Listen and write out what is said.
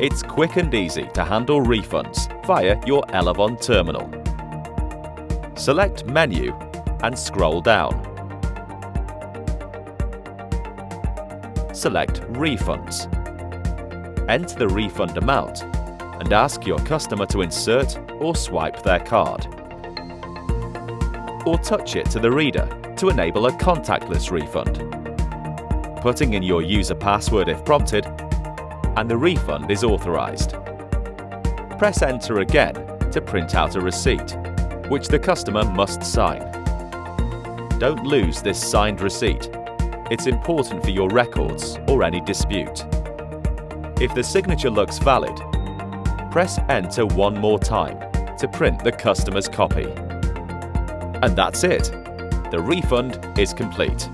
It's quick and easy to handle refunds via your Elavon terminal. Select Menu and scroll down. Select Refunds. Enter the refund amount and ask your customer to insert or swipe their card. Or touch it to the reader to enable a contactless refund. Putting in your user password if prompted, and the refund is authorized. Press Enter again to print out a receipt, which the customer must sign. Don't lose this signed receipt. It's important for your records or any dispute. If the signature looks valid, press Enter one more time to print the customer's copy. And that's it. The refund is complete.